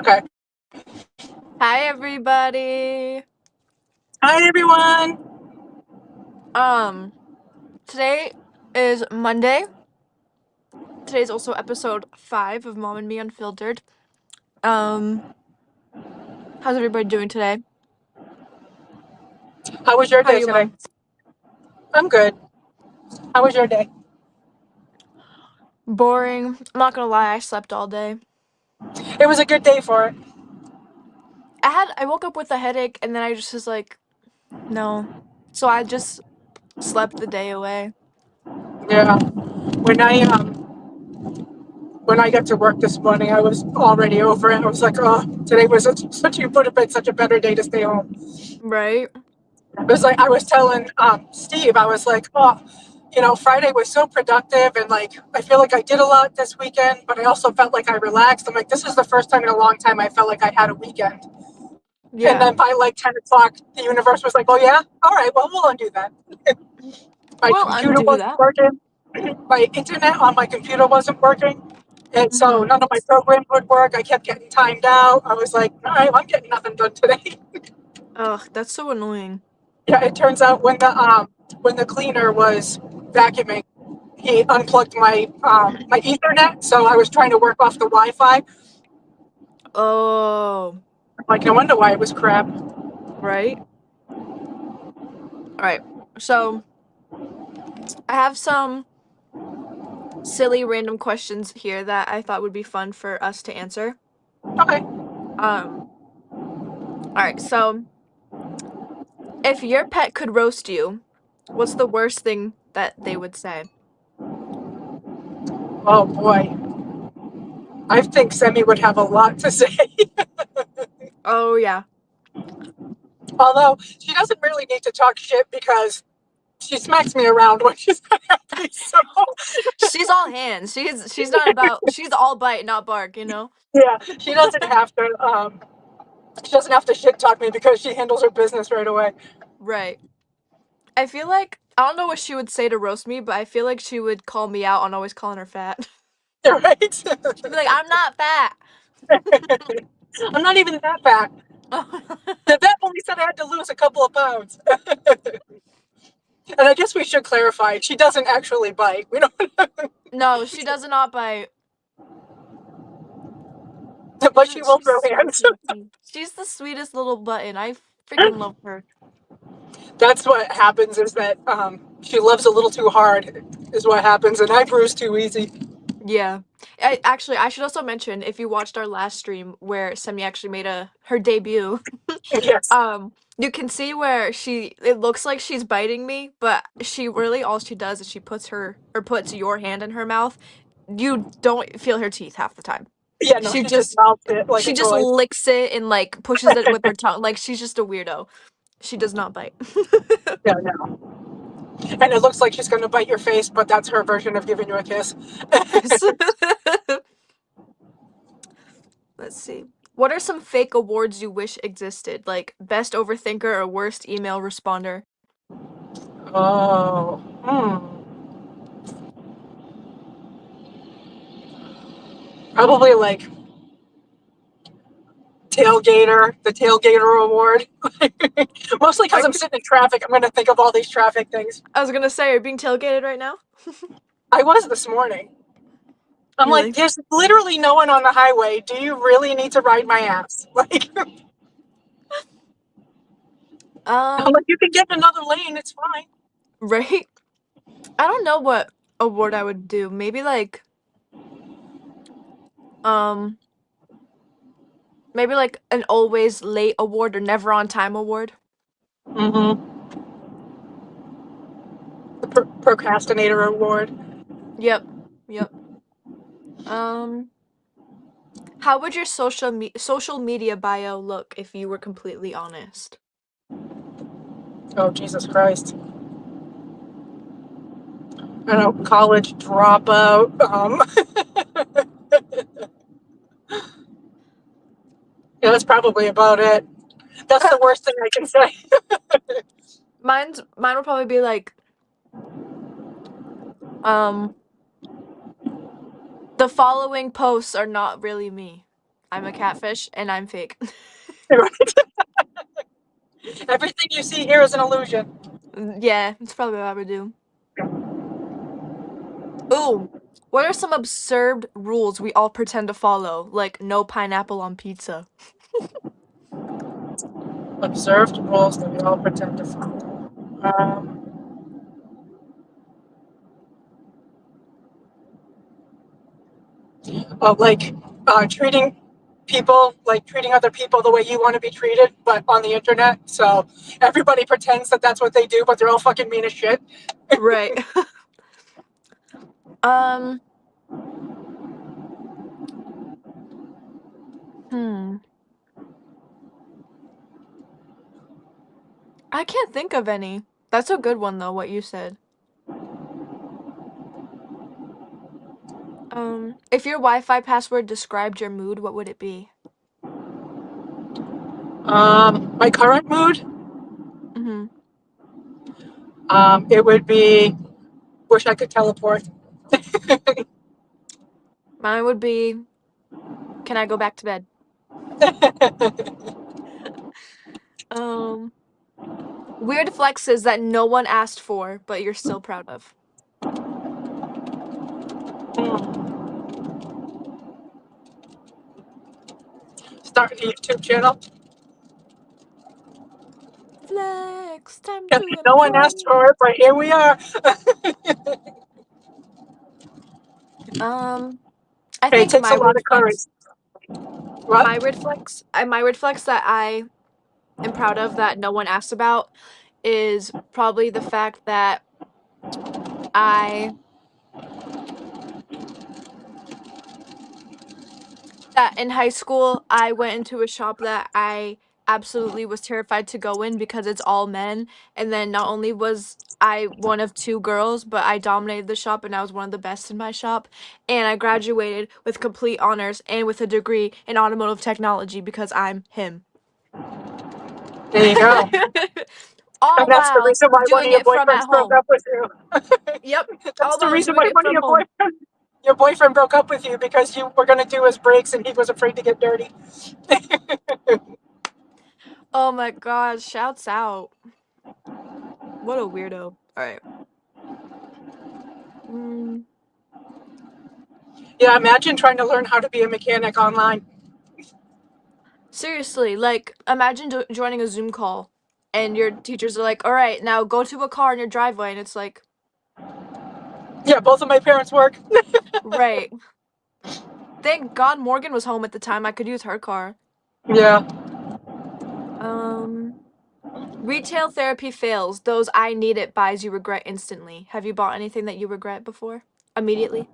Okay. Hi, everybody. Hi, everyone. Um, Today is Monday. Today's also episode 5 of Mom and Me Unfiltered. Um, how's everybody doing today? How was your How are day you, today? Mom? I'm good. How was your day? Boring. I'm not gonna lie, I slept all day. It was a good day for it. I woke up with a headache and then I just was like, no. So I just slept the day away. Yeah. When I when I got to work this morning, I was already over it. I was like, oh, today was such you would have been such a better day to stay home. Right? It was like I was telling Steve, I was like, oh, Friday was so productive and like I feel like I did a lot this weekend, but I also felt like I relaxed. I'm like, this is the first time in a long time I felt like I had a weekend. And Yeah. then by like 10 o'clock, the universe was like, oh yeah, all right, well we'll undo that. My We'll computer undo wasn't that. working. My internet on my computer wasn't working. And so Mm-hmm. none of my programs would work. I kept getting timed out. I was like, all right, well, I'm getting nothing done today. Ugh, that's so annoying. Yeah, it turns out when the cleaner was vacuuming, he unplugged my Ethernet, so I was trying to work off the Wi-Fi. Oh, Like, no wonder why it was crap. right? All right. So I have some silly random questions here that I thought would be fun for us to answer. Okay. Um, all right, so if your pet could roast you, what's the worst thing that they would say? Oh boy, I think Semi would have a lot to say. Oh yeah. Although she doesn't really need to talk shit because she smacks me around when she's not happy. So She's all hands. She's not about she's all bite, not bark, you know? yeah, she doesn't have to shit talk me because she handles her business right away. Right. I feel like I don't know what she would say to roast me, but I feel like she would call me out on always calling her fat. Right? She'd be like, "I'm not fat." I'm not even that fat. The vet only said I had to lose a couple of pounds. And I guess we should clarify, she doesn't actually bite. We don't, No, she does not bite. but she will She's throw so hands. sweet. She's the sweetest little button. I freaking love her. That's what happens is that she loves a little too hard, is what happens, and I bruise too easy. Yeah. Actually, I should also mention if you watched our last stream where Semi actually made her debut, Yes. you can see where it looks like she's biting me, but she really all she does is she puts your hand in her mouth. You don't feel her teeth half the time. Yeah, no, She she just just mouths it like a she just toy. licks it and like pushes it with her tongue. Like she's just a weirdo. She does not bite. Yeah, no. And it looks like she's going to bite your face, but that's her version of giving you a kiss. Yes. Let's see. What are some fake awards you wish existed? Like best overthinker or worst email responder? Oh, probably like the tailgater award. Mostly Are because I'm sitting in traffic. I'm going to think of all these traffic things. I was gonna say, are you being tailgated right now? I was this morning. I'm like, Really? there's literally no one on the highway. Do you really need to ride my ass? Like, I'm like, Um, you can get in another lane. It's fine. right? I don't know what award I would do. Um, maybe like an always late award or never on time award. Mm-hmm. The procrastinator award. Yep. Yep. Um, how would your social media bio look if you were completely honest? Oh, Jesus Christ. I don't know, college dropout. Yeah, that's probably about it. That's the worst thing I can say. Mine would probably be like, um, the following posts are not really me. I'm a catfish and I'm fake. Everything you see here is an illusion. Yeah, that's probably what I would do. Ooh, what are some absurd rules we all pretend to follow? Like no pineapple on pizza. Observed rules that we all pretend to follow. Like treating other people the way you want to be treated, but on the internet. So everybody pretends that that's what they do, but they're all fucking mean as shit. Right. um. Hmm. I can't think of any. That's a good one though. What you said. If your Wi-Fi password described your mood, what would it be? My current mood, Mm-hmm. it would be wish I could teleport. Mine would be, can I go back to bed? Um, weird flexes that no one asked for, but you're still proud of. Start a YouTube channel. Flex, time Yeah, to no one asked impress. for it, but here we are. Um, I Hey, it think takes a lot of courage. What? my weird flex that I am proud of that no one asked about is probably the fact that I that in high school I went into a shop that I absolutely was terrified to go in because it's all men, and then not only was I one of two girls, but I dominated the shop and I was one of the best in my shop, and I graduated with complete honors and with a degree in automotive technology because I'm him. There you go. And All that's the while reason why one of doing your it from at boyfriends broke home. up with you. Yep, That's all the while reason doing why it one of from home. your boyfriend broke up with you because you were going to do his brakes and he was afraid to get dirty. Oh my god, shouts out. What a weirdo. Alright. Mm, Yeah, imagine trying to learn how to be a mechanic online. seriously, like, imagine joining a Zoom call and your teachers are like, alright, now go to a car in your driveway, and it's like, Yeah, both of my parents work. right. Thank God Morgan was home at the time. I could use her car. Yeah. Um, retail therapy fails. Those I need it buys you regret instantly. Have you bought anything that you regret before? Immediately?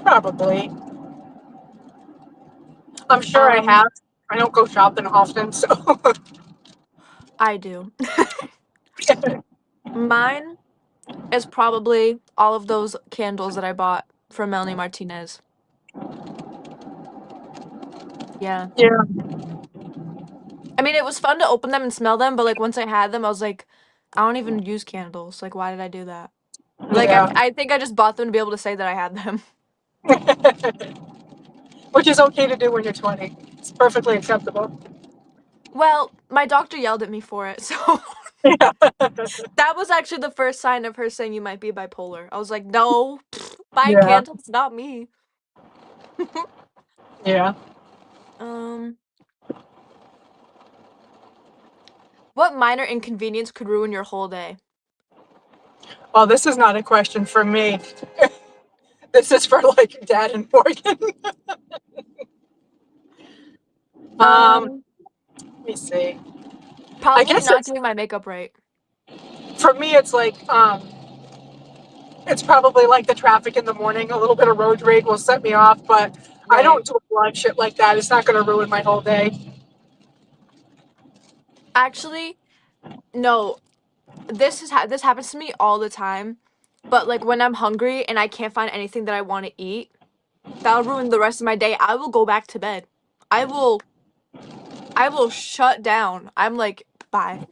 Probably. I'm sure I Um, have. I don't go shopping often, so. I do. Mine is probably all of those candles that I bought from Melanie Martinez. Yeah. Yeah. I mean, it was fun to open them and smell them, but like once I had them, I was like, I don't even use candles. Like, why did I do that? Like, Yeah. I think I just bought them to be able to say that I had them. Which is okay to do when you're 20. It's perfectly acceptable. Well, my doctor yelled at me for it, so Yeah. that was actually the first sign of her saying you might be bipolar. I was like, no, buying Yeah. candles, not me. Yeah. Um, what minor inconvenience could ruin your whole day? Well, this is not a question for me. This is for like Dad and Morgan. um, Um, Let me see. I probably guess not it's doing my makeup right. for me. It's probably like the traffic in the morning. A little bit of road rage will set me off, but I Right. don't do a lot of shit like that. It's not going to ruin my whole day. Actually, no. This happens to me all the time. But like when I'm hungry and I can't find anything that I want to eat, that'll ruin the rest of my day. I will go back to bed. I will I will shut down. I'm like, bye.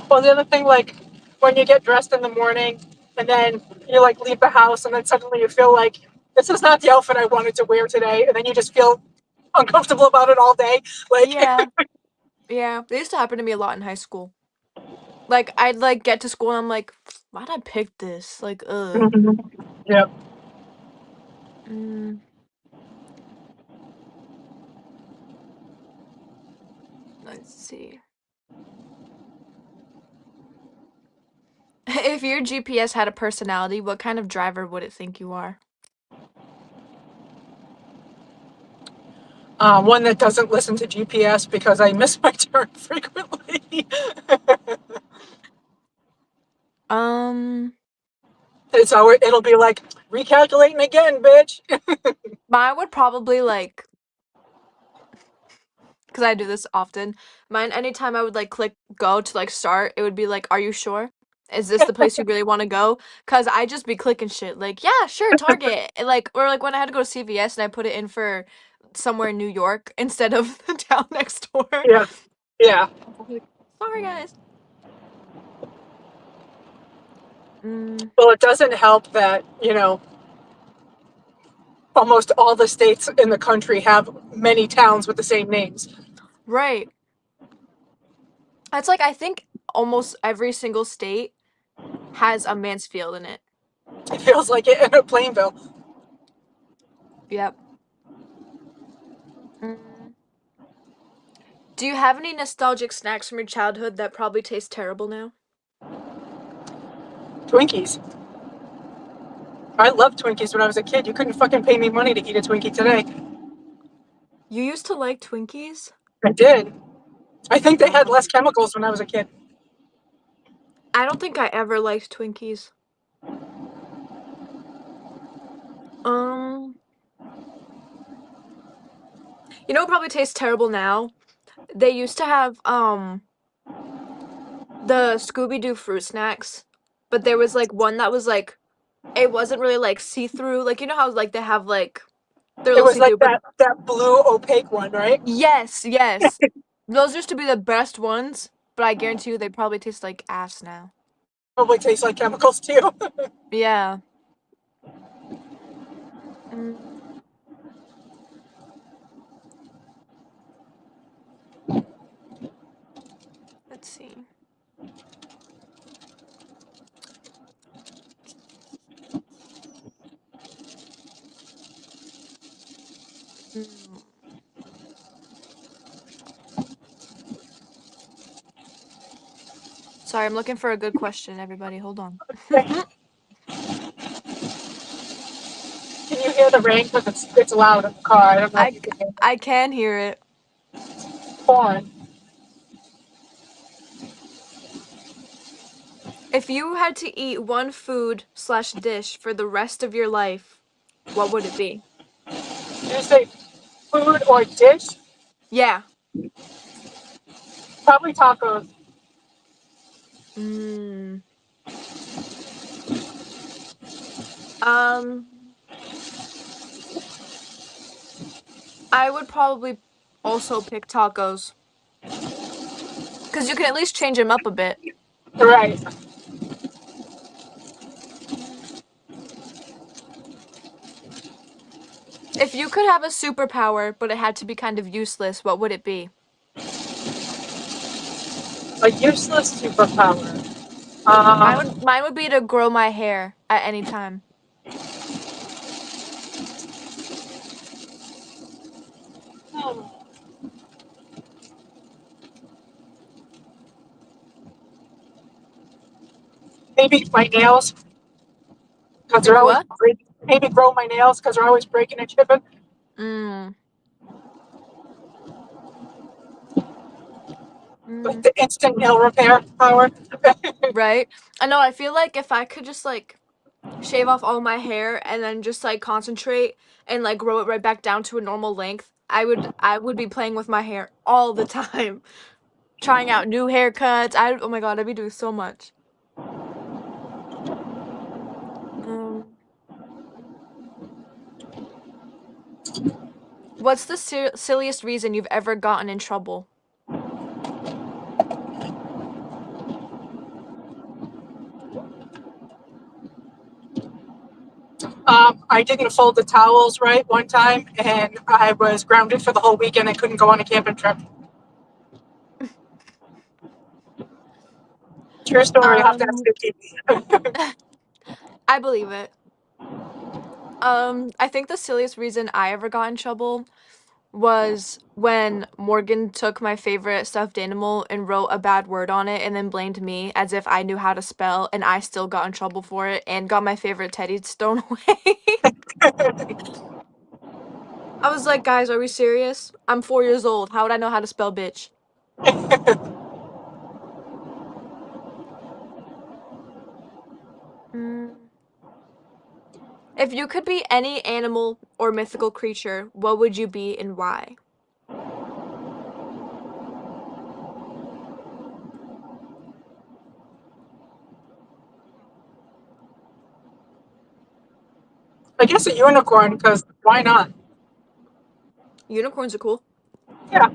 Well, the other thing, like when you get dressed in the morning and then you like leave the house and then suddenly you feel like this is not the outfit I wanted to wear today, and then you just feel uncomfortable about it all day. Like, Yeah. Yeah. It used to happen to me a lot in high school. Like I'd like get to school and I'm like, why'd I pick this? Like, ugh. yeah. Mm, let's see. If your GPS had a personality, what kind of driver would it think you are? One that doesn't listen to GPS because I miss my turn frequently. Um, So it'll be like recalculating again, bitch. mine would probably like, because I do this often. Mine, anytime I would like click go to like start, it would be like, are you sure? Is this the place you really want to go? Cause I just be clicking shit like, yeah, sure, Target. And, like, or like when I had to go to CVS and I put it in for somewhere in New York instead of the town next door. Yeah, yeah. Like, sorry guys. Mm, Well, it doesn't help that almost all the states in the country have many towns with the same names. right. It's like I think almost every single state has a Mansfield in it. It feels like it in Plainville. Yep. Mm. Do you have any nostalgic snacks from your childhood that probably taste terrible now? Twinkies. I loved Twinkies when I was a kid. You couldn't fucking pay me money to eat a Twinkie today. You used to like Twinkies? I did. I think they had Wow. less chemicals when I was a kid. I don't think I ever liked Twinkies. Um, you know what probably tastes terrible now? They used to have the Scooby-Doo fruit snacks, but there was like one that was like it wasn't really like see-through. Like you know how like they have like they're a It little was like see-through, but that blue opaque one, right? yes, yes. Those used to be the best ones, but I guarantee you they probably taste like ass now. Probably tastes like chemicals too. Yeah. Mm, let's see. Mm. Sorry, I'm looking for a good question, everybody. Hold on. Can you hear the rain? Because it's loud in the car. I don't know if I you can hear I can hear it. it. Pouring. If you had to eat one food slash dish for the rest of your life, what would it be? Did you say food or dish? Yeah. Probably tacos. Mm. Um, I would probably also pick tacos because you can at least change them up a bit. Right. If you could have a superpower, but it had to be kind of useless, what would it be? A useless superpower. Mine would be to grow my hair at any time. Maybe my nails because they're Maybe always what? breaking. Maybe grow my nails because they're always breaking and chipping. Mm. Like Mm. the instant nail repair power. Right? I know, I feel like if I could just like shave off all my hair and then just like concentrate and like grow it right back down to a normal length, I would be playing with my hair all the time, trying out new haircuts. Oh my god, I'd be doing so much. Um, what's the silliest reason you've ever gotten in trouble? I didn't fold the towels right one time, and I was grounded for the whole weekend. I couldn't go on a camping trip. True story. You have to ask Um, Vicky. I believe it. I think the silliest reason I ever got in trouble was when Morgan took my favorite stuffed animal and wrote a bad word on it and then blamed me as if I knew how to spell, and I still got in trouble for it and got my favorite teddy stolen away. I was like, guys, are we serious? I'm 4 years old. How would I know how to spell bitch? Mm. If you could be any animal or mythical creature, what would you be and why? I guess a unicorn, because why not? Unicorns are cool. Yeah,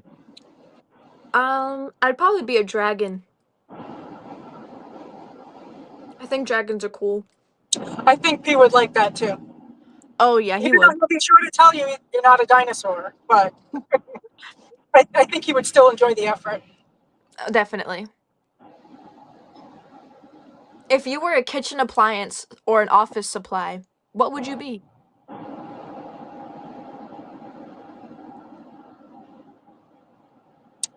I'd probably be a dragon. I think dragons are cool. I think P would like that too. Oh yeah, he Even though would. he'll be sure to tell you you're not a dinosaur, but I think he would still enjoy the effort. Definitely. If you were a kitchen appliance or an office supply, what would you be?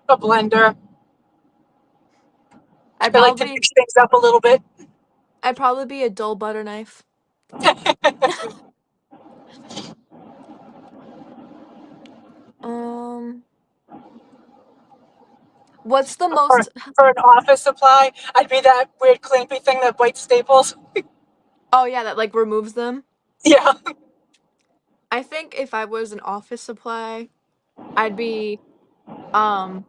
A blender. I'd I like to probably mix things up a little bit. I'd probably be a dull butter knife. Um, what's the for, most for an office supply, I'd be that weird clampy thing that bites staples. Oh yeah, that like removes them. Yeah. I think if I was an office supply, I'd be um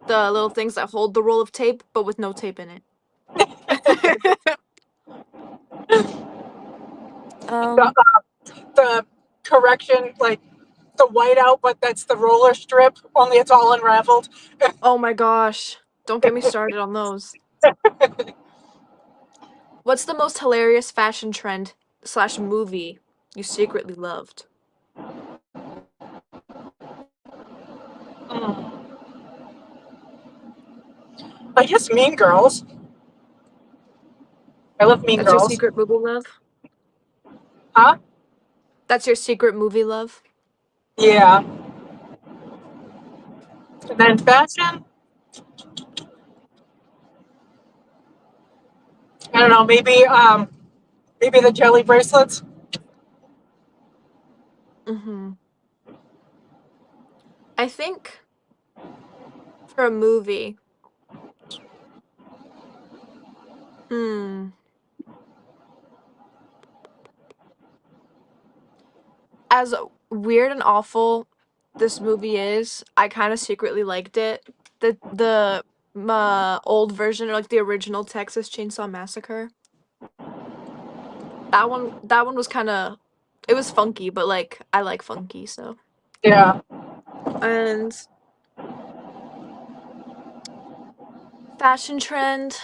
the little things that hold the roll of tape but with no tape in it. The, um the correction, like the whiteout, but that's the roller strip, only it's all unraveled. oh my gosh. Don't get me started on those. What's the most hilarious fashion trend slash movie you secretly loved? I guess Mean Girls. I love Mean That's your Girls. secret movie love? Huh? That's your secret movie love? Yeah. And then fashion, I don't know, maybe the jelly bracelets. Mm-hmm. I think for a movie, hmm, as weird and awful this movie is, I kind of secretly liked it. The old version or like the original Texas Chainsaw Massacre. That one was kind of it was funky, but like I like funky, so. Yeah. And fashion trend,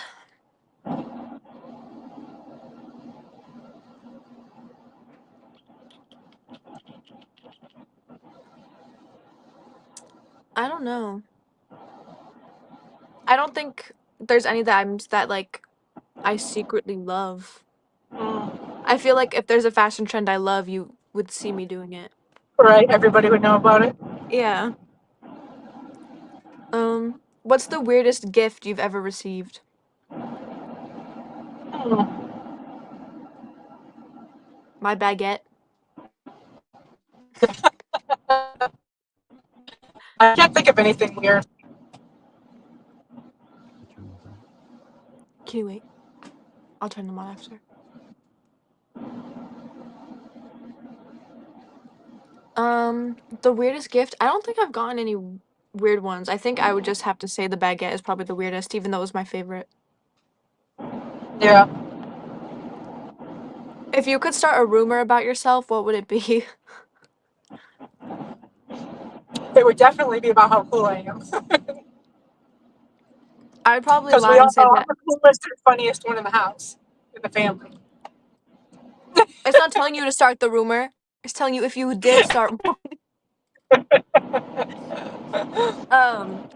I don't know. I don't think there's any that like I secretly love. Mm, I feel like if there's a fashion trend I love, you would see me doing it. right. Everybody would know about it. Yeah. What's the weirdest gift you've ever received? Mm. My baguette. I can't think of anything weird. Can you wait? I'll turn them on after. The weirdest gift? I don't think I've gotten any weird ones. I think I would just have to say the baguette is probably the weirdest, even though it was my favorite. Yeah. If you could start a rumor about yourself, what would it be? It would definitely be about how cool I am. I would probably Because we lie all and say know I'm that the coolest and funniest one in the house, in the family. it's not telling you to start the rumor. It's telling you if you did start.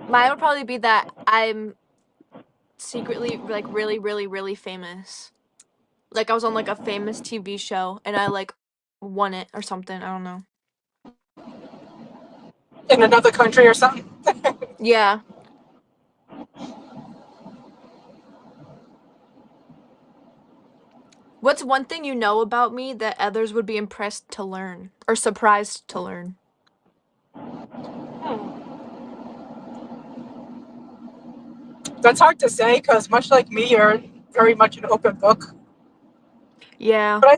Mine would probably be that I'm secretly like really, really, really famous. Like I was on like a famous TV show and I like won it or something. I don't know. In another country or something. Yeah. What's one thing you know about me that others would be impressed to learn or surprised to learn? That's hard to say because much like me, you're very much an open book. Yeah. But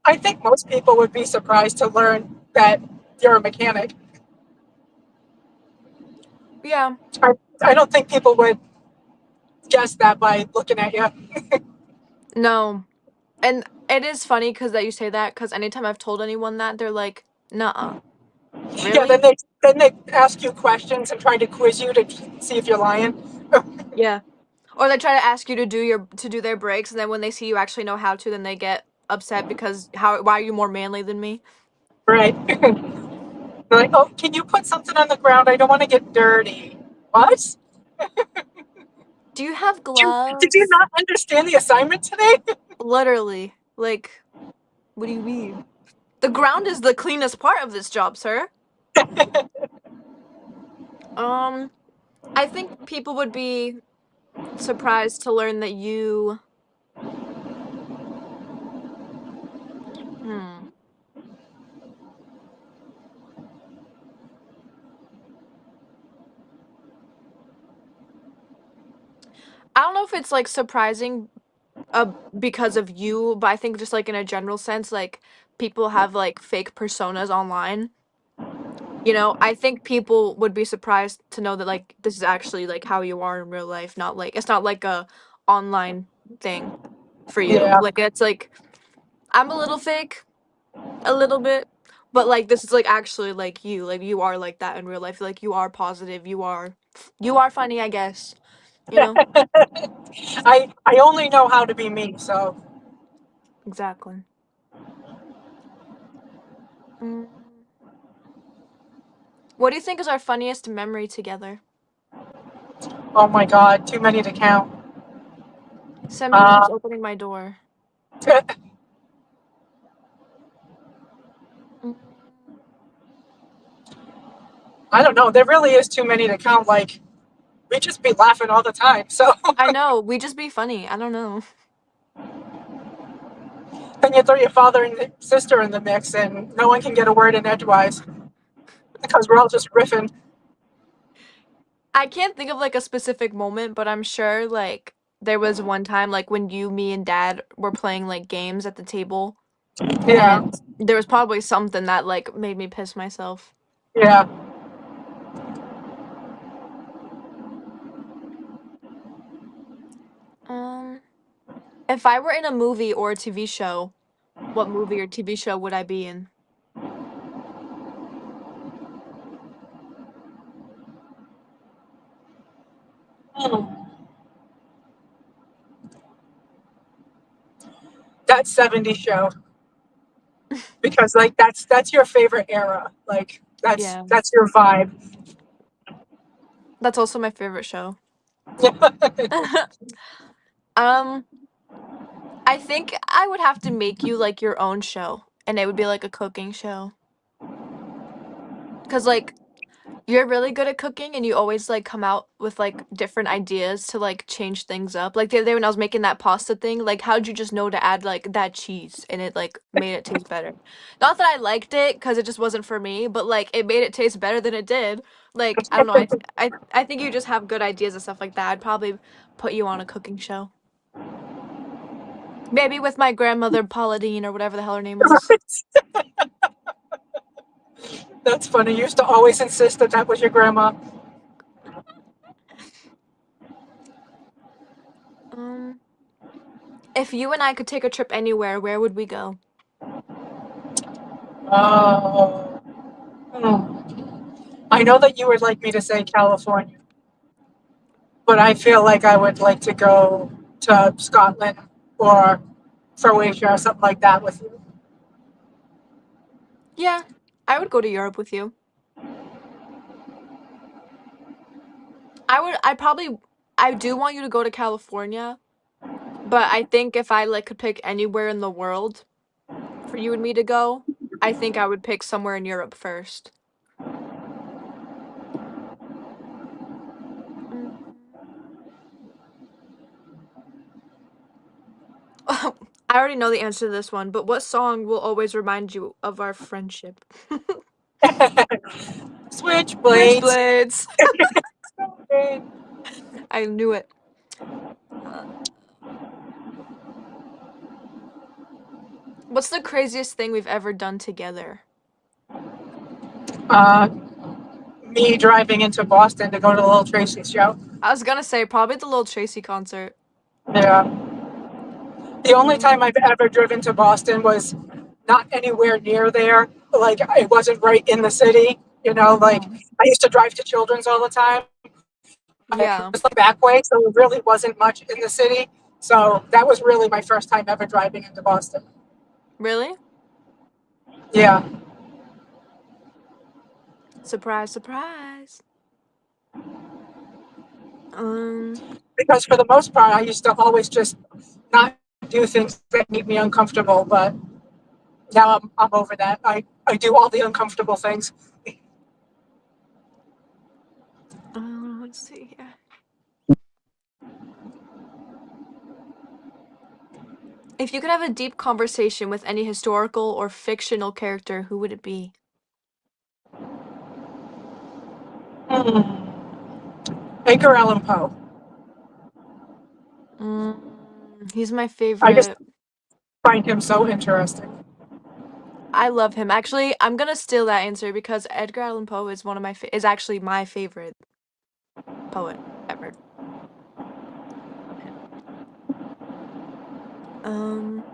I think most people would be surprised to learn that you're a mechanic. Yeah. I, I don't think people would guess that by looking at you. No. And it is funny cuz that you say that cuz anytime I've told anyone that they're like, "Nuh-uh." Yeah, Really? then they ask you questions and try to quiz you to see if you're lying. Yeah. Or they try to ask you to do their breaks and then when they see you actually know how to then they get upset because why are you more manly than me? Right. They're like, oh, can you put something on the ground? I don't want to get dirty. What? Do you have Did you gloves? not understand the assignment today? Literally. Like, what do you mean? The ground is the cleanest part of this job, sir. Um, I think people would be surprised to learn that you hmm. I don't know if it's like surprising because of you, but I think just like in a general sense, like people have like fake personas online. You know, I think people would be surprised to know that like this is actually like how you are in real life, not like it's not like a online thing for you. Yeah. Like it's like I'm a little fake, a little bit, but like this is like actually like you are like that in real life. Like you are positive, you are funny, I guess. You know? I only know how to be me, so Exactly. Mm. What do you think is our funniest memory together? oh my god, too many to count. Somebody Uh, keeps opening my door. Mm. I don't know. There really is too many to count. Like we just be laughing all the time. So I know, we just be funny. I don't know. then you throw your father and sister in the mix, and no one can get a word in edgewise because we're all just riffing. I can't think of like a specific moment, but I'm sure like there was one time like when you, me, and dad were playing like games at the table, Yeah, and there was probably something that like made me piss myself. yeah. Um, if I were in a movie or a TV show, what movie or TV show would I be in? Hmm. That '70s show because like that's your favorite era. Like Yeah, that's your vibe. that's also my favorite show. um, I think I would have to make you like your own show, and it would be like a cooking show. Cause like you're really good at cooking and you always like come out with like different ideas to like change things up. Like the other day when I was making that pasta thing, like how'd you just know to add like that cheese and it like made it taste better? Not that I liked it because it just wasn't for me, but like it made it taste better than it did. Like I don't know, I think you just have good ideas and stuff like that. I'd probably put you on a cooking show. Maybe with my grandmother Pauline or whatever the hell her name was. That's funny. You used to always insist that that was your grandma. Um, if you and I could take a trip anywhere, where would we go? Oh. Hmm. I know that you would like me to say California, but I feel like I would like to go to Scotland or Croatia or something like that with you. Yeah, I would go to Europe with you. I do want you to go to California, but I think if I like could pick anywhere in the world for you and me to go, I think I would pick somewhere in Europe first. Mm. I already know the answer to this one, but what song will always remind you of our friendship? Switchblades. Switchblades. I knew it. Uh, what's the craziest thing we've ever done together? Uh, Me driving into Boston to go to the Little Tracy show. I was gonna say probably the Lil Tracy concert. Yeah. The only time I've Mm, ever driven to Boston was not anywhere near there. Like, it wasn't right in the city. Like, oh, I used to drive to Children's all the time. It yeah. was like back way, so it really wasn't much in the city. So that was really my first time ever driving into Boston. Really? Yeah, Surprise, surprise. Um, because for the most part, I used to always just not do things that make me uncomfortable. But now I'm over that. I do all the uncomfortable things. let's see here. If you could have a deep conversation with any historical or fictional character, who would it be? Hmm. Edgar Allan Poe. He's my I just favorite. find him so interesting. I love him. Actually, I'm gonna steal that answer because Edgar Allan Poe is one of is actually my favorite poet ever. Love him. Um.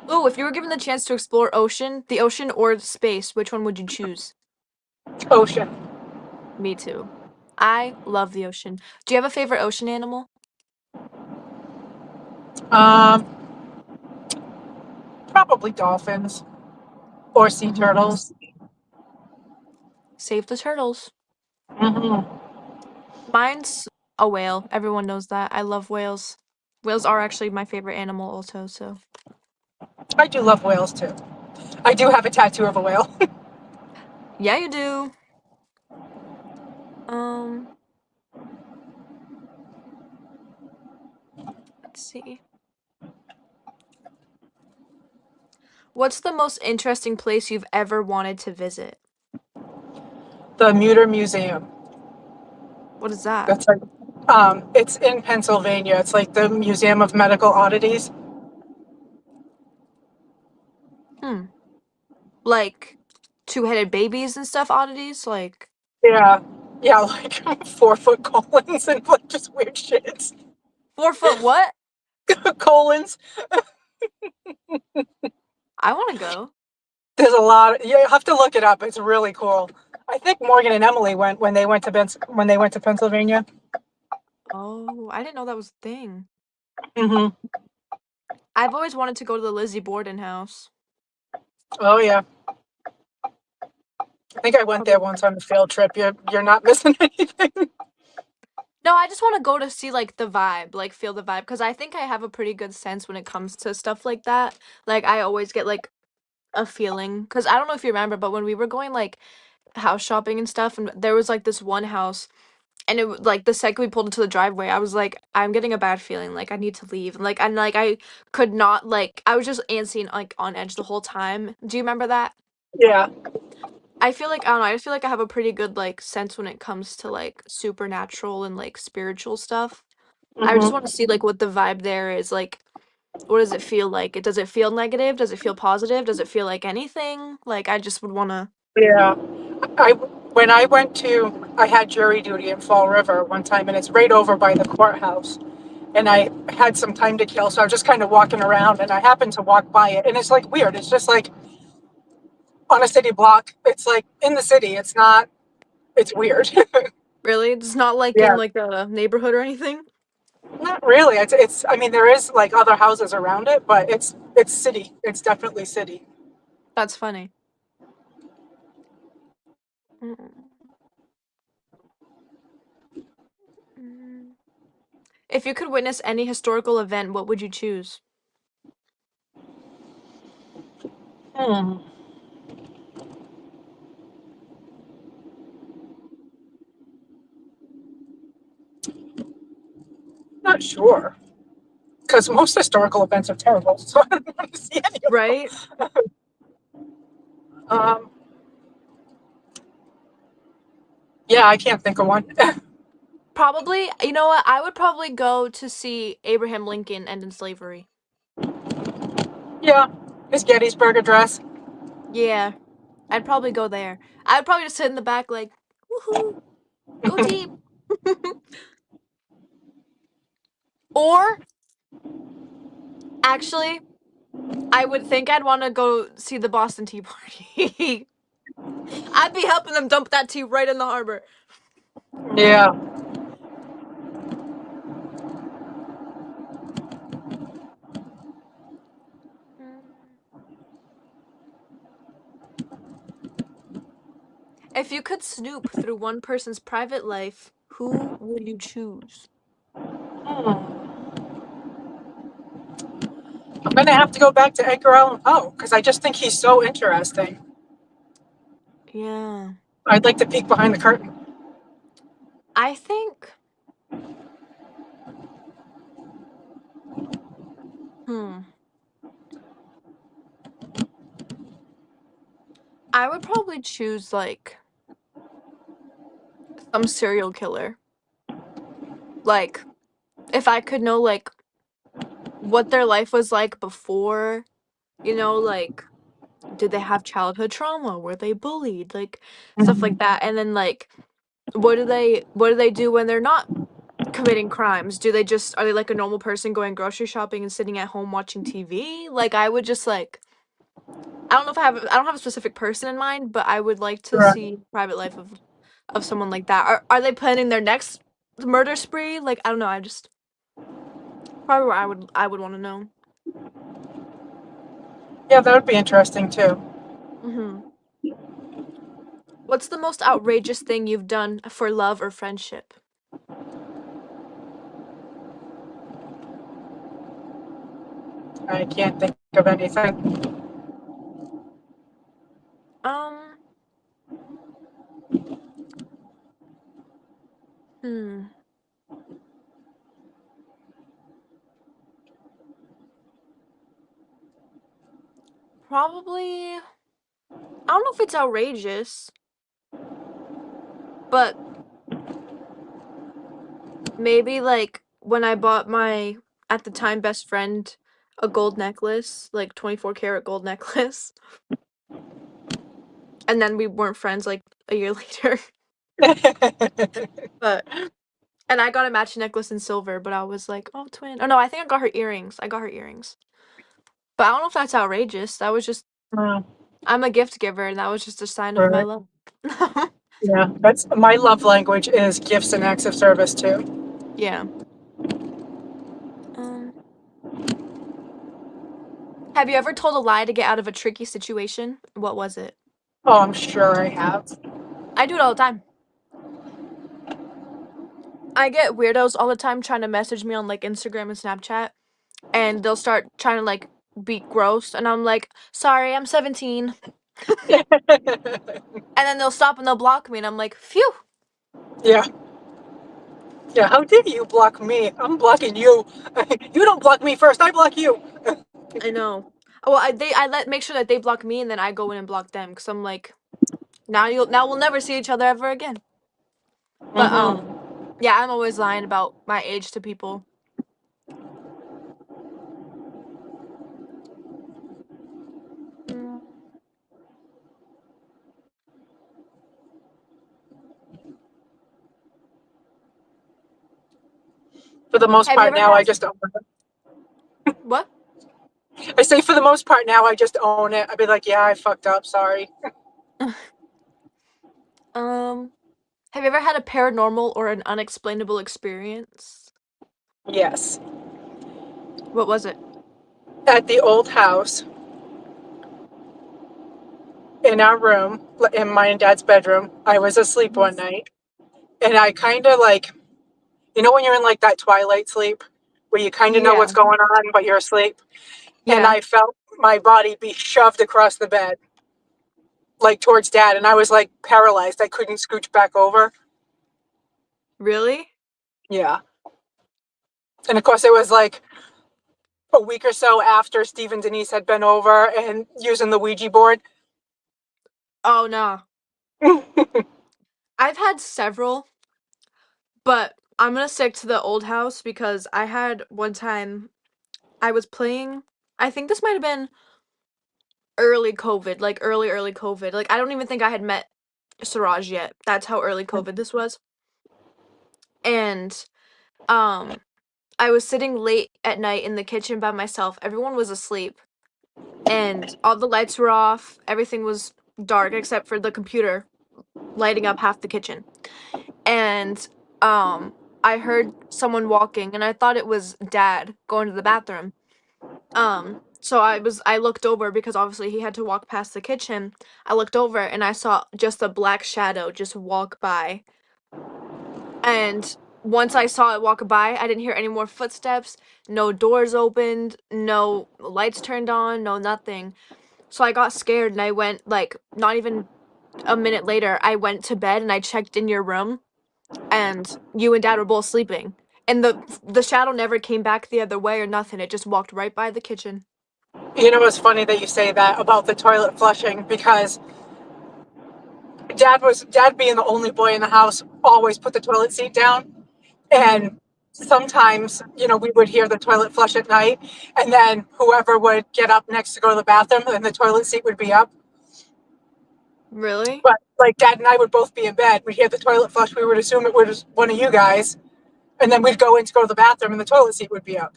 Oh, if you were given the chance to explore the ocean or space, which one would you choose? Ocean. Me too. I love the ocean. Do you have a favorite ocean animal? Um, Probably dolphins or sea Mm, turtles. save the turtles. Hmm. Mine's a whale. Everyone knows that. I love whales. Whales are actually my favorite animal also, so. I do love whales too. I do have a tattoo of a whale. Yeah, you do. Um, let's see. What's the most interesting place you've ever wanted to visit? The Muter Museum. What is that? That's like, it's in Pennsylvania. It's like the Museum of Medical Oddities. Hmm. Like two-headed babies and stuff, oddities? Like Yeah, yeah, like 4 foot colons and like just weird shit. 4 foot what? Colons. I want to go. There's a lot. You have to look it up. It's really cool. I think Morgan and Emily went when they went to when they went to Pennsylvania. Oh, I didn't know that was a thing. Hmm. I've always wanted to go to the Lizzie Borden house. Oh yeah, I think I went there Probably. once on a field trip. You're not missing anything. No, I just want to go to see like the vibe, like feel the vibe, because I think I have a pretty good sense when it comes to stuff like that. Like I always get like a feeling, because I don't know if you remember, but when we were going like house shopping and stuff, and there was like this one house, and like the second we pulled into the driveway, I was like, I'm getting a bad feeling, like I need to leave, and I could not like I was just antsy and like on edge the whole time. Do you remember that? Yeah. I feel like I don't know. I just feel like I have a pretty good like sense when it comes to like supernatural and like spiritual stuff. I just want to Hmm. see like what the vibe there is. Like, what does it feel like? Does it feel negative? Does it feel positive? Does it feel like anything? Like, I just would want to. Yeah. When I went to, I had jury duty in Fall River one time, and it's right over by the courthouse. And I had some time to kill, so I was just kind of walking around, and I happened to walk by it, and it's like weird. It's just like on a city block. It's like in the city. It's not. It's weird. Really? It's not like in Yeah. like a neighborhood or anything? Not really. I mean, there is like other houses around it, but it's city. It's definitely city. That's funny. Mm, mm. If you could witness any historical event, what would you choose? Hmm. Not sure. Because most historical events are terrible, so I don't want to see any of them. Right? Um, yeah, I can't think of one. Probably, you know what? I would probably go to see Abraham Lincoln end in slavery. Yeah, his Gettysburg Address. Yeah, I'd probably go there. I'd probably just sit in the back like, woohoo, go team. Or actually, I would think I'd want to go see the Boston Tea Party. I'd be helping them dump that tea right in the harbor. Yeah, If you could snoop through one person's private life, who would you choose? hmm. I'm gonna have to go back to Edgar Allan Poe because I just think he's so interesting. Yeah. I'd like to peek behind the curtain. I think, hmm, I would probably choose like some serial killer. Like, if I could know like what their life was like before, like did they have childhood trauma? Were they bullied? Like stuff like Mhm. that. And then like what do they do when they're not committing crimes? Are they like a normal person going grocery shopping and sitting at home watching TV? Like I would just like I don't have a specific person in mind, but I would like to Right. see private life of someone like that. Are they planning their next murder spree? Like I don't know, I just probably what I would want to know. Yeah, that would be interesting too. Mhm. What's the most outrageous thing you've done for love or friendship? I can't think of anything. Um, hmm. Probably I don't know if it's outrageous, but maybe like when I bought my at the time best friend a gold necklace, like 24 karat gold necklace, and then we weren't friends like a year later. But and I got a matching necklace in silver, but I was like, "Oh, twin." Oh no, I think I got her earrings. I got her earrings. But I don't know if that's outrageous. That was just Mm, I'm a gift giver, and that was just a sign of my right. love. Yeah, that's my love language is gifts and acts of service too. Yeah. Um, have you ever told a lie to get out of a tricky situation? What was it? Oh, I'm sure I have. I do it all the time. I get weirdos all the time trying to message me on like Instagram and Snapchat, and they'll start trying to like be gross, and I'm like, "Sorry, I'm 17." And then they'll stop and they'll block me, and I'm like, "Phew." Yeah, yeah. How dare you block me? I'm blocking you. You don't block me first. I block you. I know. Well, I let make sure that they block me, and then I go in and block them, because I'm like, now we'll never see each other ever again. But Hmm. yeah, I'm always lying about my age to people. Mm. For the most Have you part ever now, had I just own it. what? I say for the most part now, I just own it. I'd be like, yeah, I fucked up. Sorry. um, have you ever had a paranormal or an unexplainable experience? Yes. What was it? At the old house, in our room, in my and dad's bedroom. I was asleep Mhm. one night, and I kind of like, when you're in like that twilight sleep where you kind of know what's Yeah. going on, but you're asleep. And Yeah. I felt my body be shoved across the bed, like towards dad. And I was like paralyzed. I couldn't scooch back over. Really? Yeah. And of course, it was like a week or so after Steve and Denise had been over and using the Ouija board. Oh no. I've had several, but I'm gonna stick to the old house because I had one time I was playing. I think this might have been early COVID, like early COVID. Like I don't even think I had met Siraj yet. That's how early COVID this was. And um I was sitting late at night in the kitchen by myself. Everyone was asleep and all the lights were off. Everything was dark except for the computer lighting up half the kitchen. And um I heard someone walking and I thought it was dad going to the bathroom. So I looked over because obviously he had to walk past the kitchen. I looked over and I saw just a black shadow just walk by. And once I saw it walk by, I didn't hear any more footsteps, no doors opened, no lights turned on, no nothing. So I got scared and I went like not even a minute later, I went to bed and I checked in your room and you and dad were both sleeping. And the shadow never came back the other way or nothing. It just walked right by the kitchen. It's funny that you say that about the toilet flushing because dad being the only boy in the house always put the toilet seat down. Mhm. And sometimes, we would hear the toilet flush at night, and then whoever would get up next to go to the bathroom, and the toilet seat would be up. Really? But like dad and I would both be in bed. We'd hear the toilet flush. We would assume it was one of you guys, and then we'd go in to go to the bathroom, and the toilet seat would be up.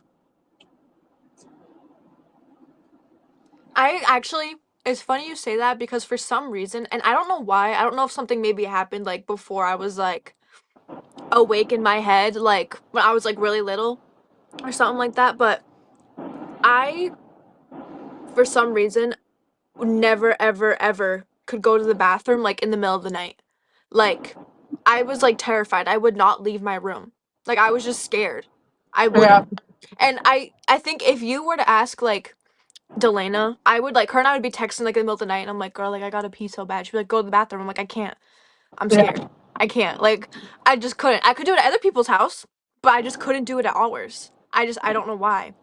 I actually, it's funny you say that because for some reason, and I don't know why, I don't know if something maybe happened like before I was like awake in my head, like when I was like really little or something like that, but I, for some reason, never, ever, ever could go to the bathroom like in the middle of the night. Like, I was like terrified. I would not leave my room. Like, I was just scared. I Yeah, wouldn't. And I think if you were to ask like Delana, I would like her and I would be texting like in the middle of the night, and I'm like, girl, like I gotta pee so bad. She'd be like, go to the bathroom. I'm like, I can't. I'm yeah. scared. I can't. Like, I just couldn't. I could do it at other people's house, but I just couldn't do it at ours. I don't know why.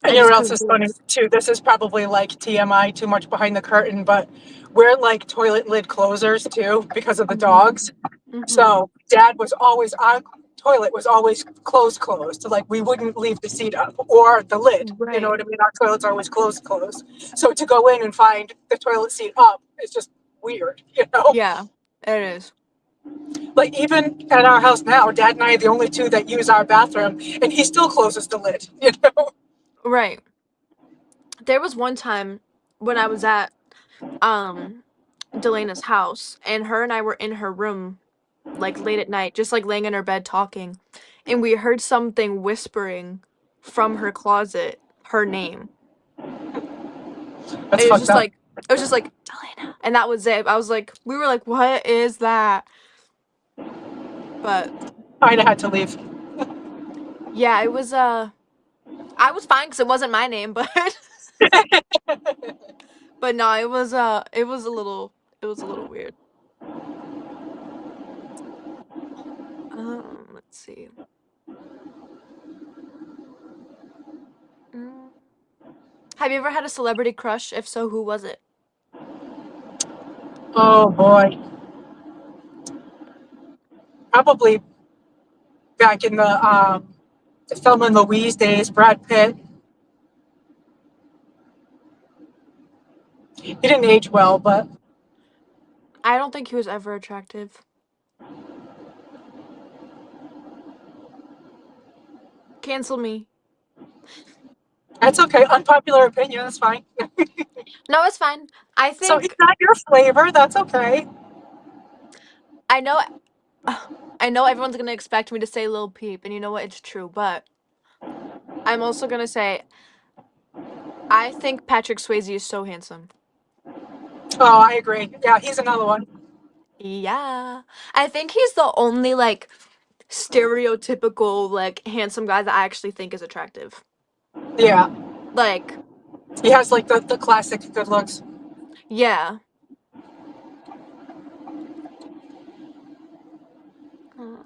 And I you know just what else couldn't is do it. funny too? This is probably like TMI, too much behind the curtain, but we're like toilet lid closers too because of the Mhm. dogs. Mhm. So dad was always our toilet was always closed. So like we wouldn't leave the seat up or the lid. You know Right. what I mean? Our toilets are always closed. So to go in and find the toilet seat up is just weird. Yeah. It is. Like even at our house now, dad and I are the only two that use our bathroom and he still closes the lid. Right. There was one time when I was at um Delana's house and her and I were in her room like late at night, just like laying in her bed talking, and we heard something whispering from her closet her name. That's It was fucked just up. like Delana, and that was it. I was like, we were like, what is that? But I'd have had to leave. yeah, it was I was fine because it wasn't my name, but but no, it was a little weird. Let's see. Mm. Have you ever had a celebrity crush? If so, who was it? Oh boy. Probably back in the Thelma and Louise days, Brad Pitt. He didn't age well, but I don't think he was ever attractive. Cancel me. that's okay. Unpopular opinion, that's fine. No, it's fine. I So he's think not your flavor, that's okay. I know I know everyone's gonna expect me to say Lil Peep, and you know what? It's true, but I'm also gonna say I think Patrick Swayze is so handsome. Oh, I agree. Yeah, he's another one. Yeah. I think he's the only like stereotypical like handsome guy that I actually think is attractive. Yeah, Like, he has like the classic good looks. yeah. Hmm.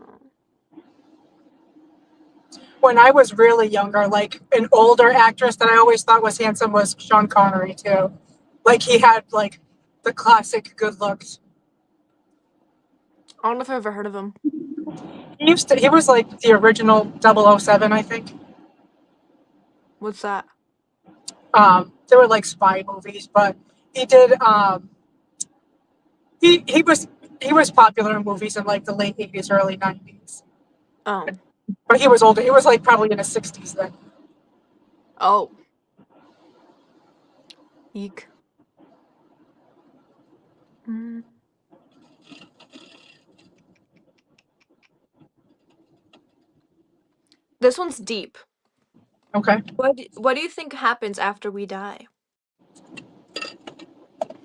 When I was really younger, like an older actress that I always thought was handsome was Sean Connery too. Like he had like the classic good looks. I don't know if I've ever heard of him. He was like the original 007, I think. What's that? There were like spy movies, but he did he was he was popular in movies in like the late 80s, early 90s. Oh. But he was older. He was like probably in his 60s then. Oh. Eek. Mm. This one's deep. Okay. What do you think happens after we die?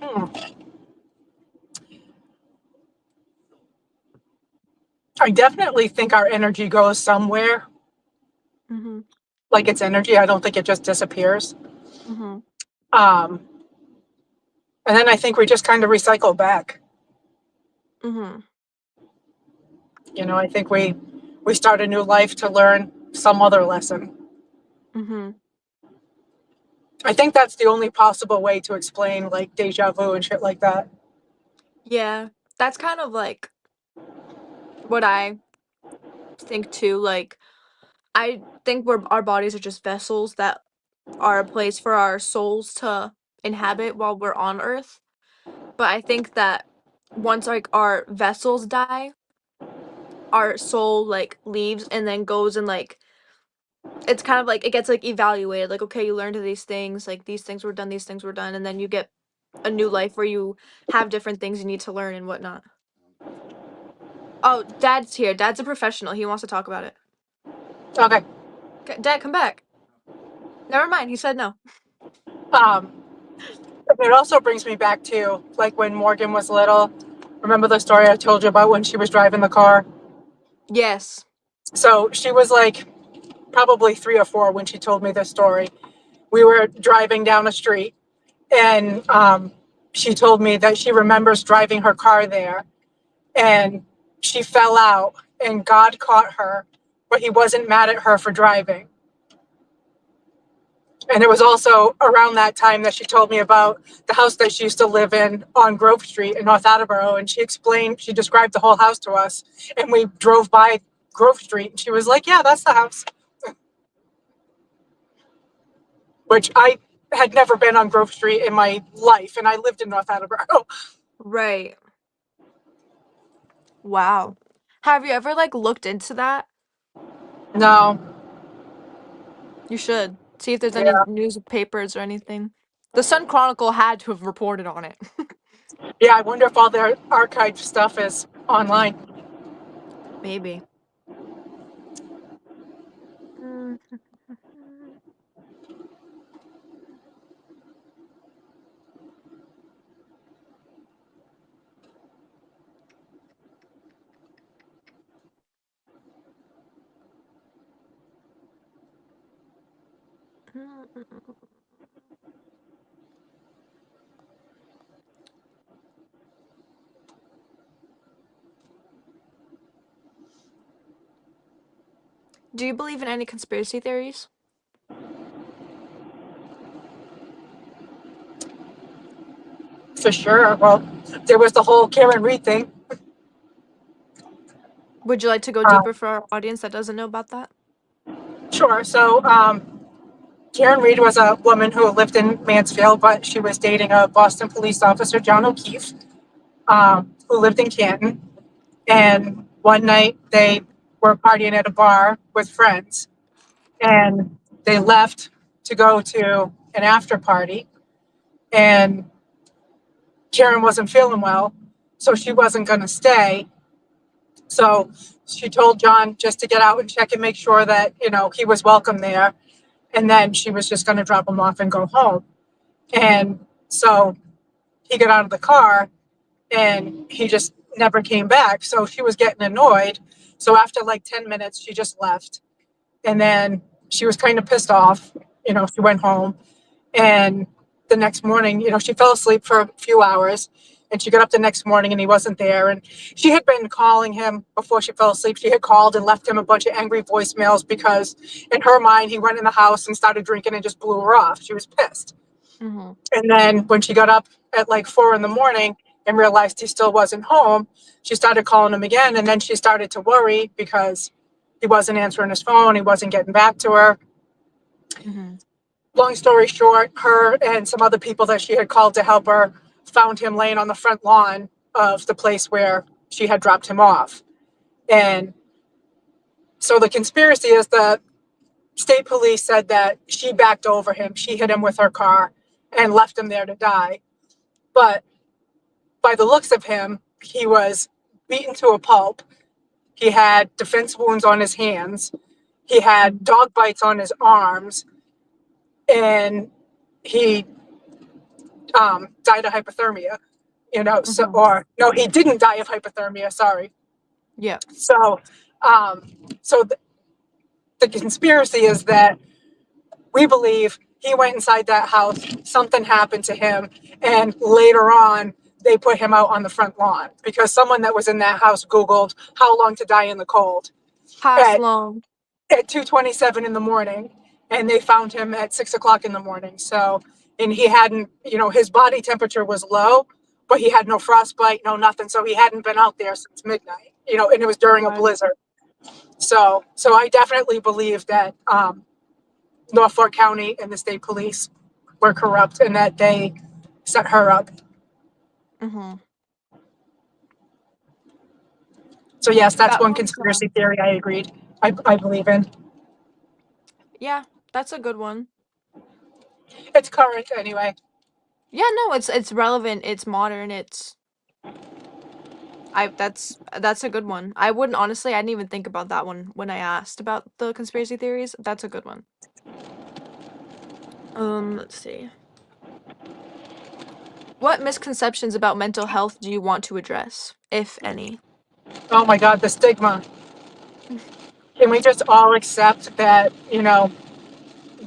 Hmm. I definitely think our energy goes somewhere, Mm-hmm. like it's energy. I don't think it just disappears. Mm-hmm. Um, and then I think we just kind of recycle back. Mm-hmm. You know, I think we start a new life to learn some other lesson. Mm-hmm. I think that's the only possible way to explain like deja vu and shit like that. Yeah. That's kind of like what I think too. Like, I think our bodies are just vessels that are a place for our souls to inhabit while we're on Earth. But I think that once like our vessels die, our soul like leaves and then goes and like it's kind of like it gets like evaluated. Like, okay, you learned these things, like these things were done, these things were done, and then you get a new life where you have different things you need to learn and whatnot. Oh, Dad's here. Dad's a professional. He wants to talk about it. Okay. Dad, come back. Never mind. He said no. Um, it also brings me back to like when Morgan was little. Remember the story I told you about when she was driving the car? Yes. So she was like probably 3 or 4 when she told me this story. We were driving down a street, and she told me that she remembers driving her car there, and she fell out, and God caught her, but he wasn't mad at her for driving. And it was also around that time that she told me about the house that she used to live in on Grove Street in North Attleboro. And she described the whole house to us. And we drove by Grove Street, and she was like, yeah, that's the house. Which I had never been on Grove Street in my life, and I lived in North Attleboro. Right. Wow. Have you ever like looked into that? No, You should. See if there's any yeah, newspapers or anything. The Sun Chronicle had to have reported on it. yeah. I wonder if all their archived stuff is online. Maybe. Mm. Do you believe in any conspiracy theories? For sure. Well, there was the whole Karen Reed thing. Would you like to go Uh, deeper for our audience that doesn't know about that? sure. So, Karen Reed was a woman who lived in Mansfield, but she was dating a Boston police officer, John O'Keefe, who lived in Canton. And one night they were partying at a bar with friends, and they left to go to an after party. And Karen wasn't feeling well, so she wasn't going to stay. So she told John just to get out and check and make sure that, he was welcome there. And then she was just going to drop him off and go home. And so he got out of the car and he just never came back. So she was getting annoyed. So after like 10 minutes, she just left. And then she was kind of pissed off. She went home. And the next morning, she fell asleep for a few hours. And she got up the next morning and he wasn't there. And she had been calling him before she fell asleep. She had called and left him a bunch of angry voicemails because in her mind, he went in the house and started drinking and just blew her off. She was pissed. Mm-hmm. And then when she got up at like 4 a.m. and realized he still wasn't home, she started calling him again. And then she started to worry because he wasn't answering his phone. He wasn't getting back to her. Mm-hmm. Long story short, her and some other people that she had called to help her found him laying on the front lawn of the place where she had dropped him off. And so the conspiracy is that state police said that she backed over him. She hit him with her car and left him there to die. But by the looks of him, he was beaten to a pulp. He had defense wounds on his hands. He had dog bites on his arms. And he died of hypothermia, Mm-hmm. or no, he didn't die of hypothermia. Sorry. Yeah. So, um, so the conspiracy is that we believe he went inside that house, something happened to him, and later on they put him out on the front lawn because someone that was in that house Googled how long to die in the cold Pass at long. 2:27 in the morning, and they found him at 6 o'clock in the morning. So, and he hadn't, his body temperature was low, but he had no frostbite, no nothing. So he hadn't been out there since midnight, and it was during a Okay. blizzard. So I definitely believe that Norfolk County and the state police were corrupt and that they set her up. Mm-hmm. So yes, that's That one one's conspiracy theory I agreed. I believe in. yeah, that's a good one. It's current anyway. Yeah, no, it's relevant, it's modern, that's a good one. I wouldn't honestly, I didn't even think about that one when I asked about the conspiracy theories. That's a good one. Let's see. What misconceptions about mental health do you want to address, if any? Oh my God, the stigma. Can we just all accept that,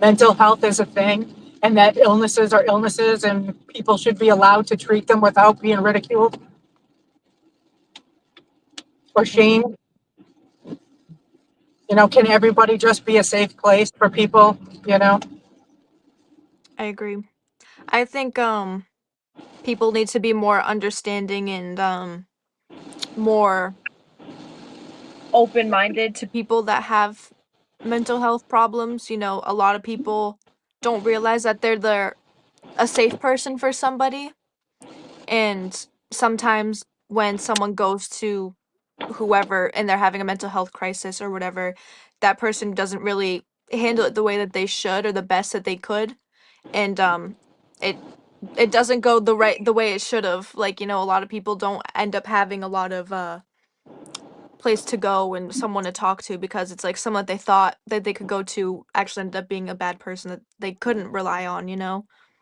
mental health is a thing and that illnesses are illnesses and people should be allowed to treat them without being ridiculed or Mm-hmm. shamed? Can everybody just be a safe place for people, I agree. I think people need to be more understanding and more open-minded to people that have mental health problems. A lot of people don't realize that they're a safe person for somebody, and sometimes when someone goes to whoever and they're having a mental health crisis or whatever, that person doesn't really handle it the way that they should or the best that they could, and it it doesn't go the way it should have. Like, a lot of people don't end up having a lot of place to go and someone to talk to because it's like someone that they thought that they could go to actually ended up being a bad person that they couldn't rely on.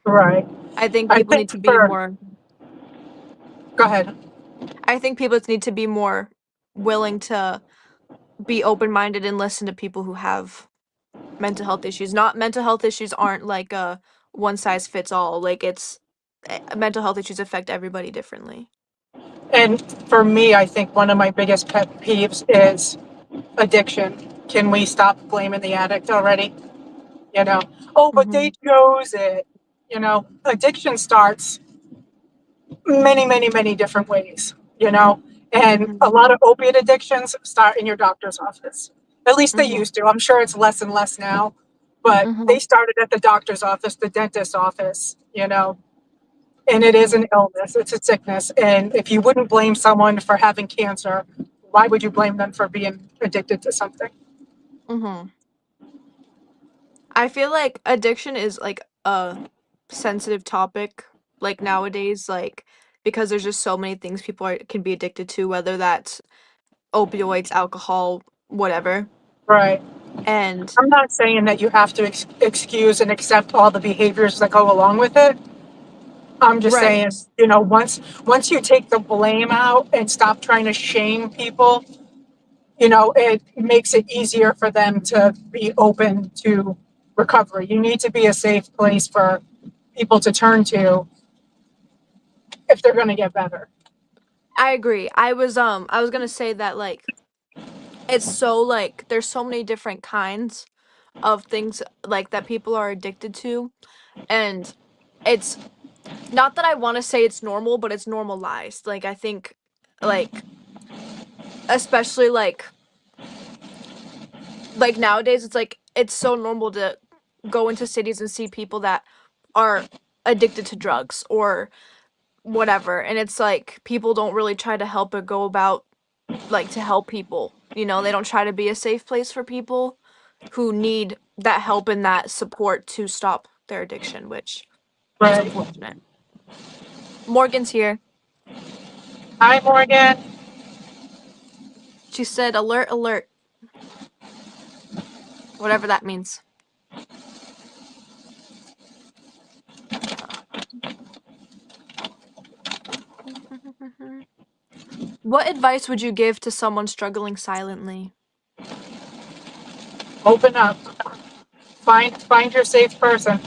Right. I think I people think need to be for, more go ahead. I think people need to be more willing to be open-minded and listen to people who have mental health issues. Not mental health issues aren't like a one size fits all. Like mental health issues affect everybody differently. And for me, I think one of my biggest pet peeves is addiction. Can we stop blaming the addict already? You know, oh, but Mhm. they chose it. Addiction starts many, many, many different ways, and a Mhm. lot of opiate addictions start in your doctor's office. At least they Mhm. used to. I'm sure it's less and less now, but they Mhm. started at the doctor's office, the dentist's office, and it is Mhm. an illness, it's a sickness. And if you wouldn't blame someone for having cancer, why would you blame them for being addicted to something? Mhm. I feel like addiction is like a sensitive topic like nowadays, like because there's just so many things people can be addicted to, whether that's opioids, alcohol, whatever. Right. And I'm not saying that you have to excuse and accept all the behaviors that go along with it, I'm just Right. saying, once you take the blame out and stop trying to shame people, it makes it easier for them to be open to recovery. You need to be a safe place for people to turn to if they're going to get better. I agree. I was gonna say that like it's so like there's so many different kinds of things like that people are addicted to, and it's not that I want to say it's normal, but it's normalized. Like I think like especially like nowadays it's like it's so normal to go into cities and see people that are addicted to drugs or whatever, and it's like people don't really try to help or go about like to help people. They don't try to be a safe place for people who need that help and that support to stop their addiction, which is Right. unfortunate. Morgan's here. Hi, Morgan. She said alert alert, whatever that means. What advice would you give to someone struggling silently? Open up. Find your safe person.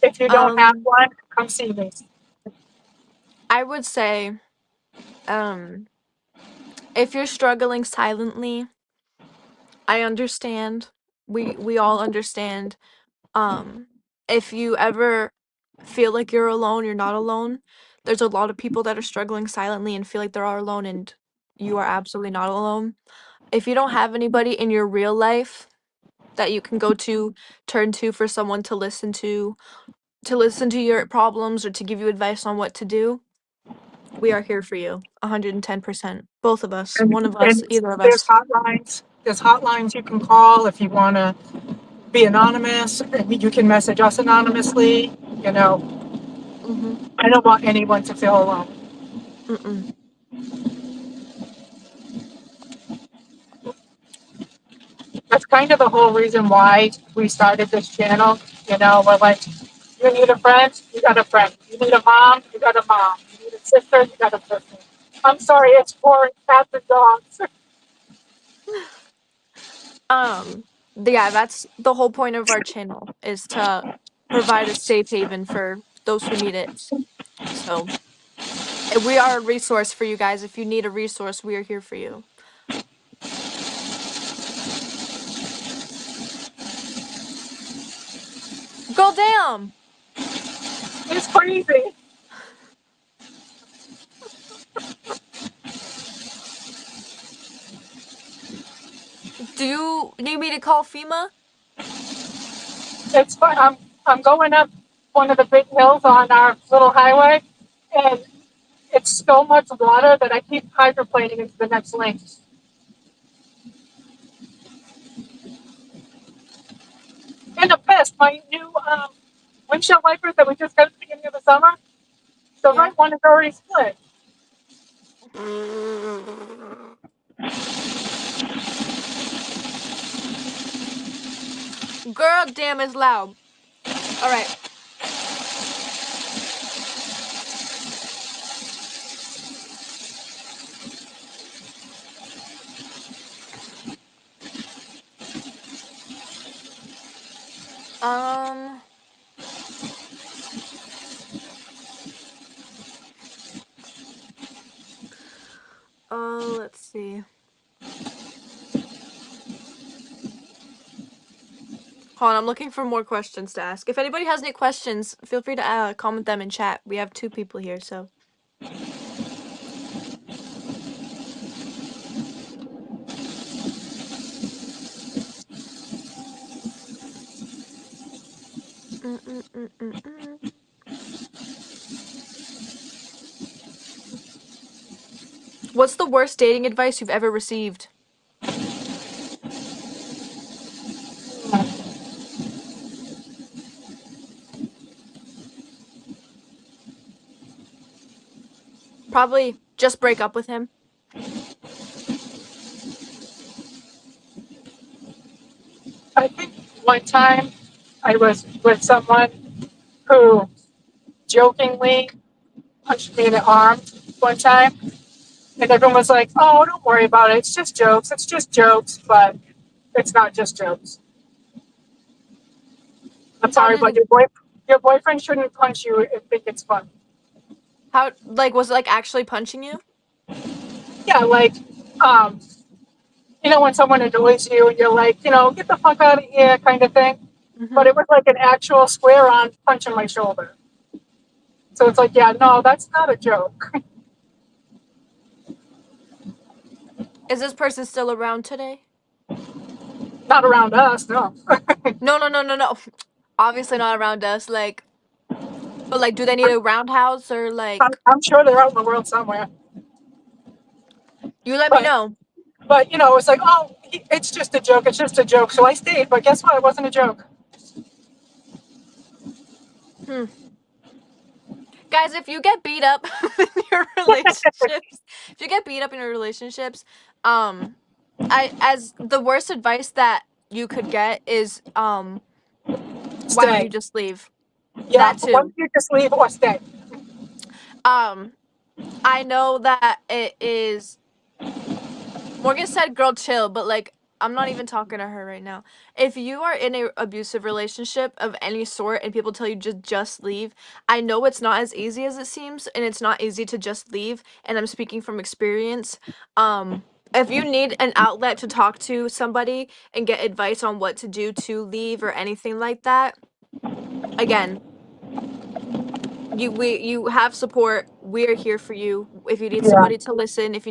If you don't have Um, one, come see me. I would say, um, if you're struggling silently, I understand. We all understand. Um, if you ever feel like you're alone, you're not alone. There's a lot of people that are struggling silently and feel like they're all alone, and you are absolutely not alone. If you don't have anybody in your real life that you can go to, turn to for someone to listen to your problems or to give you advice on what to do, we are here for you. 110%. Both of us. And, One of us, and either of there's us. hotlines. There's hotlines you can call if you want to be anonymous. You can message us anonymously. You know, Mhm. I don't want anyone to feel alone. Mm-mm. That's kind of the whole reason why we started this channel. We're like, you need a friend, you got a friend. You need a mom, you got a mom. You need a sister, you got a sister. I'm sorry, it's for cats and dogs. Um, yeah, that's the whole point of our channel is to provide a safe haven for those who need it. So, we are a resource for you guys. If you need a resource, we are here for you. Girl, damn. It's crazy. Do you need me to call FEMA? It's fun. I'm going up one of the big hills on our little highway, and it's so much water that I keep hydroplaning into the next lane. And I'm pissed. My new windshield wipers that we just got at the beginning of the summer, the Yeah. right one is already split. Girl, damn, it's loud. All right. Um, let's see. Hold on, I'm looking for more questions to ask. If anybody has any questions, feel free to comment them in chat. We have 2 people here, so. Mm, mm, mm, mm, mm. What's the worst dating advice you've ever received? Probably just break up with him. I think one time I was with someone who jokingly punched me in the arm one time. And everyone was like, oh, don't worry about it. It's just jokes. It's just jokes. But it's not just jokes. I'm How sorry, did but it, your boyfriend shouldn't punch you and think it's fun. how, like, was it like actually punching you? Yeah, like, um, when someone annoys you and you're like, get the fuck out of here kind of thing. But Mm-hmm. it was like an actual square on punch in my shoulder. So it's like, yeah, no, that's not a joke. Is this person still around today? Not around us, no. No, no, no, no, no. Obviously not around us. Like, but like, do they need a roundhouse or like? I'm sure they're out in the world somewhere. You let me But know. it's like, oh, it's just a joke. It's just a joke. So I stayed. But guess what? It wasn't a joke. Hmm. Guys, if you get beat up in your relationships, if you get beat up in your relationships, um, I as the worst advice that you could get is why don't you Stay. just leave? Yeah. That Why don't too. you just leave or stay? Um, I know that it is Morgan said girl chill, but like I'm not even talking to her right now. If you are in a abusive relationship of any sort and people tell you just leave, I know it's not as easy as it seems and it's not easy to just leave, and I'm speaking from experience. If you need an outlet to talk to somebody and get advice on what to do to leave or anything like that, again, you have support. We're here for you. If you need Yeah. somebody to listen, if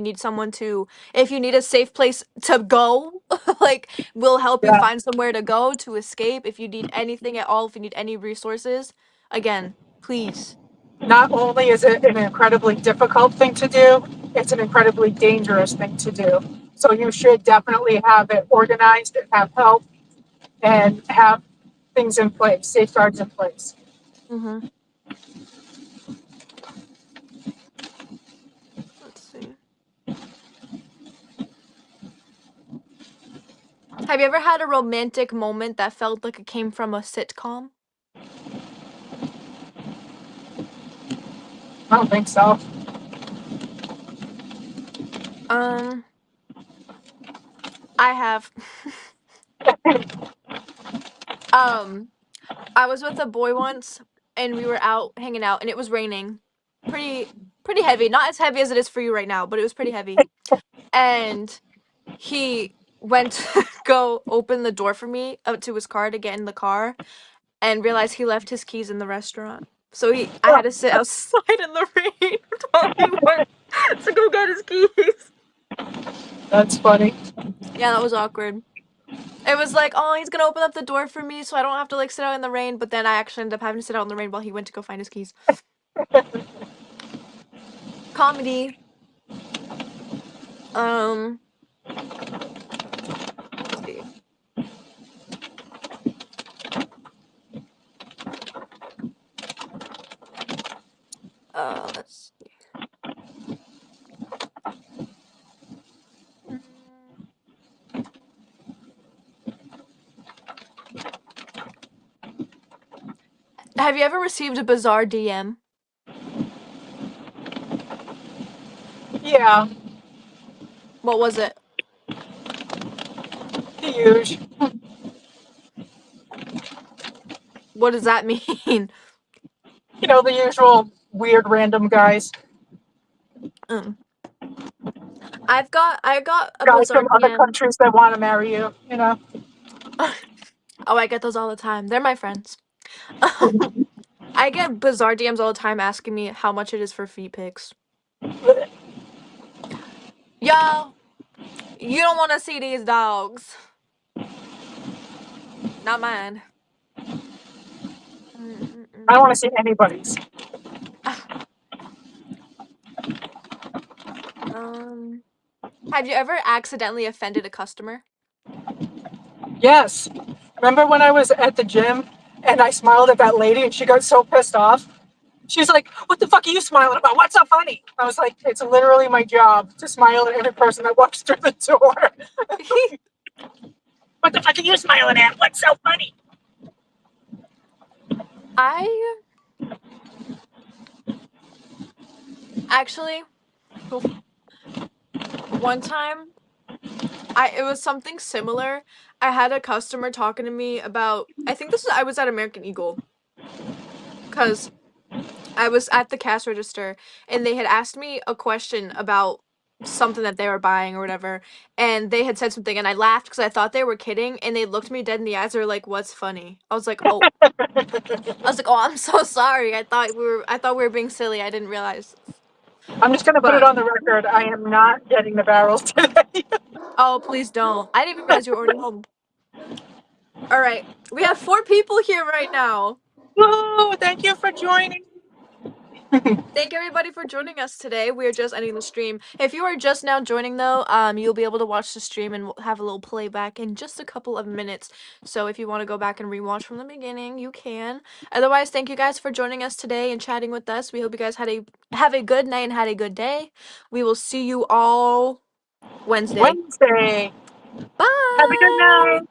you need a safe place to go, like we'll help you Yeah. find somewhere to go to escape. If you need anything at all, if you need any resources, again, please. Not only is it an incredibly difficult thing to do, it's an incredibly dangerous thing to do. So you should definitely have it organized and have help and have things in place, safeguards in place. Mm-hmm. Let's see. Have you ever had a romantic moment that felt like it came from a sitcom? I don't think so. Um, I have. um, I was with a boy once and we were out hanging out and it was raining. Pretty pretty heavy. Not as heavy as it is for you right now, but it was pretty heavy. And he went to go open the door for me up to his car to get in the car and realized he left his keys in the restaurant. So I had to sit outside in the rain while he went to go get his keys. That's funny. Yeah, that was awkward. It was like, oh, he's gonna open up the door for me so I don't have to like sit out in the rain, but then I actually ended up having to sit out in the rain while he went to go find his keys. Comedy. Um, let's see. Let's see. Mm. Have you ever received a bizarre DM? Yeah, What was it? huge. What does that mean? The usual weird random guys. um, I got a Guys bizarre from other DM. countries that want to marry you. Oh, I get those all the time. They're my friends. I get bizarre DMs all the time asking me how much it is for feet pics. Yo, you don't want to see these dogs. Not mine. I don't want to Mm-mm-mm. see anybody's. Um, have you ever accidentally offended a customer? Yes. Remember when I was at the gym and I smiled at that lady and she got so pissed off? She's like, what the fuck are you smiling about? What's so funny? I was like, it's literally my job to smile at every person that walks through the door. What the fuck are you smiling at? What's so funny? I Actually, one time it was something similar. I had a customer talking to me about, I think I was at American Eagle, cuz I was at the cash register and they had asked me a question about something that they were buying or whatever, and they had said something and I laughed because I thought they were kidding, and they looked me dead in the eyes. They were like, "What's funny?" I was like, "Oh, I'm so sorry. I thought we were being silly. I didn't realize." I'm just going to put it But on the record. I am not getting the barrels today. oh, please don't. I didn't even realize you were already home. All right. We have 4 people here right now. Woo! Thank you for joining. Thank you everybody for joining us today. We're just ending the stream. If you are just now joining though, you'll be able to watch the stream and we'll have a little playback in just a couple of minutes. So if you want to go back and rewatch from the beginning, you can. Otherwise, thank you guys for joining us today and chatting with us. We hope you guys have a good night and had a good day. We will see you all Wednesday. Wednesday. Have a good Bye. night.